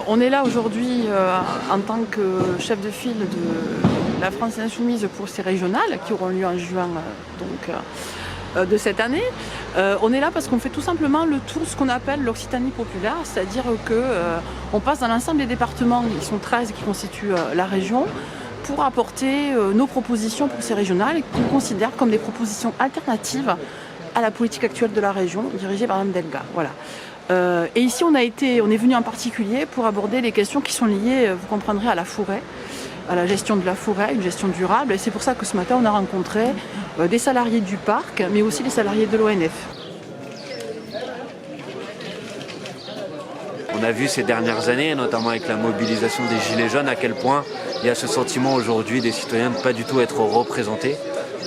On est là aujourd'hui en tant que chef de file de la France Insoumise pour ces régionales qui auront lieu en juin de cette année. On est là parce qu'on fait tout simplement le tour de ce qu'on appelle l'Occitanie populaire, c'est-à-dire qu'on passe dans l'ensemble des départements, ils sont 13 qui constituent la région, pour apporter nos propositions pour ces régionales qu'on considère comme des propositions alternatives à la politique actuelle de la région dirigée par Mme Delga. Voilà. Et ici on est venu en particulier pour aborder les questions qui sont liées, vous comprendrez, à la forêt, à la gestion de la forêt, une gestion durable. Et c'est pour ça que ce matin on a rencontré des salariés du parc, mais aussi des salariés de l'ONF. On a vu ces dernières années, notamment avec la mobilisation des Gilets jaunes, à quel point il y a ce sentiment aujourd'hui des citoyens de ne pas du tout être représentés.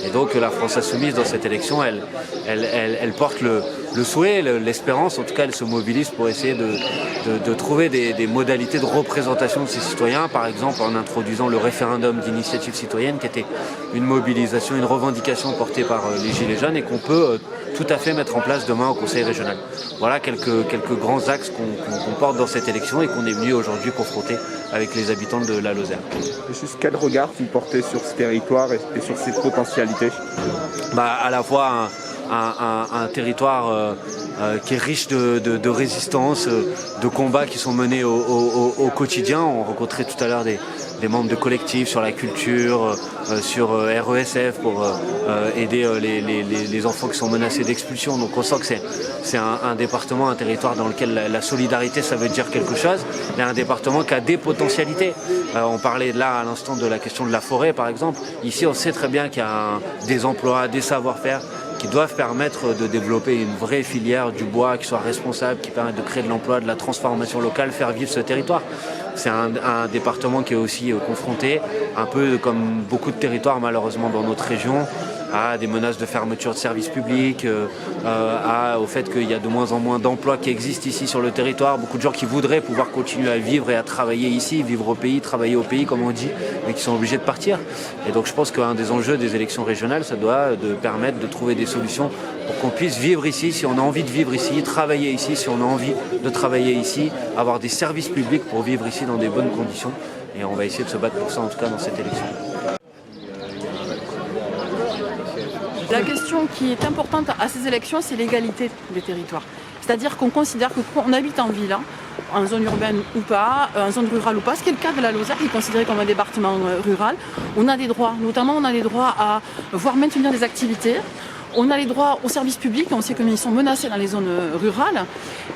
Et donc la France Insoumise, dans cette élection, elle porte le souhait, l'espérance, en tout cas elle se mobilise pour essayer de trouver des modalités de représentation de ces citoyens, par exemple en introduisant le référendum d'initiative citoyenne qui était une mobilisation, une revendication portée par les Gilets jaunes et qu'on peut tout à fait mettre en place demain au Conseil régional. Voilà quelques grands axes qu'on porte dans cette élection et qu'on est venu aujourd'hui confronter avec les habitants de la Lozère. Juste quel regard vous portez sur ce territoire et sur ses potentialités? À la fois un territoire qui est riche de résistance, de combats qui sont menés au quotidien. On rencontrait tout à l'heure des membres de collectifs sur la culture, sur RESF pour aider les enfants qui sont menacés d'expulsion. Donc on sent que c'est un département, un territoire dans lequel la solidarité ça veut dire quelque chose, mais un département qui a des potentialités. On parlait là à l'instant de la question de la forêt par exemple. Ici on sait très bien qu'il y a des emplois, des savoir-faire qui doivent permettre de développer une vraie filière du bois qui soit responsable, qui permette de créer de l'emploi, de la transformation locale, faire vivre ce territoire. C'est un département qui est aussi confronté, un peu comme beaucoup de territoires malheureusement dans notre région, à des menaces de fermeture de services publics, au fait qu'il y a de moins en moins d'emplois qui existent ici sur le territoire, beaucoup de gens qui voudraient pouvoir continuer à vivre et à travailler ici, vivre au pays, travailler au pays comme on dit, mais qui sont obligés de partir. Et donc je pense qu'un des enjeux des élections régionales, ça doit de permettre de trouver des solutions pour qu'on puisse vivre ici, si on a envie de vivre ici, travailler ici, si on a envie de travailler ici, avoir des services publics pour vivre ici dans des bonnes conditions. Et on va essayer de se battre pour ça en tout cas dans cette élection. La question qui est importante à ces élections, c'est l'égalité des territoires. C'est-à-dire qu'on considère que quand on habite en ville, en zone urbaine ou pas, en zone rurale ou pas, ce qui est le cas de la Lozère, qui est considéré comme un département rural, on a des droits. Notamment, on a des droits à voir maintenir des activités. On a les droits aux services publics, on sait qu'ils sont menacés dans les zones rurales.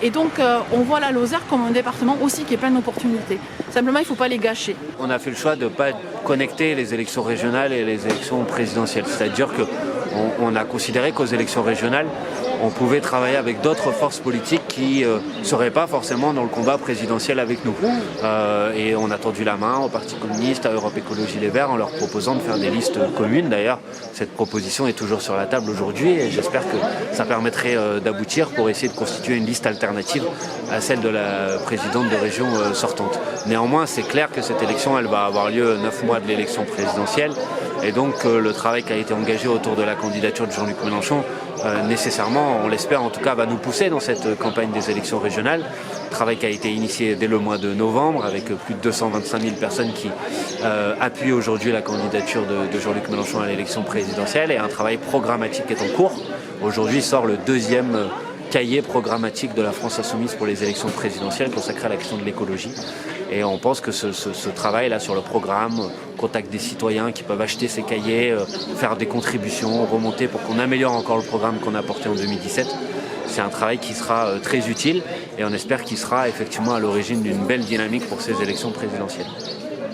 Et donc, on voit la Lozère comme un département aussi qui est plein d'opportunités. Simplement, il ne faut pas les gâcher. On a fait le choix de ne pas connecter les élections régionales et les élections présidentielles. C'est-à-dire qu'on a considéré qu'aux élections régionales, on pouvait travailler avec d'autres forces politiques qui ne seraient pas forcément dans le combat présidentiel avec nous. Et on a tendu la main au Parti communiste, à Europe Écologie Les Verts, en leur proposant de faire des listes communes. D'ailleurs, cette proposition est toujours sur la table aujourd'hui et j'espère que ça permettrait d'aboutir pour essayer de constituer une liste alternative à celle de la présidente de région sortante. Néanmoins, c'est clair que cette élection, elle va avoir lieu 9 mois de l'élection présidentielle. Et donc le travail qui a été engagé autour de la candidature de Jean-Luc Mélenchon, nécessairement, on l'espère en tout cas, va nous pousser dans cette campagne des élections régionales. Travail qui a été initié dès le mois de novembre avec plus de 225 000 personnes qui appuient aujourd'hui la candidature de Jean-Luc Mélenchon à l'élection présidentielle et un travail programmatique est en cours. Aujourd'hui sort le deuxième cahier programmatique de la France Insoumise pour les élections présidentielles consacré à la question de l'écologie. Et on pense que ce travail-là sur le programme, contact des citoyens qui peuvent acheter ces cahiers, faire des contributions, remonter pour qu'on améliore encore le programme qu'on a porté en 2017, c'est un travail qui sera très utile et on espère qu'il sera effectivement à l'origine d'une belle dynamique pour ces élections présidentielles.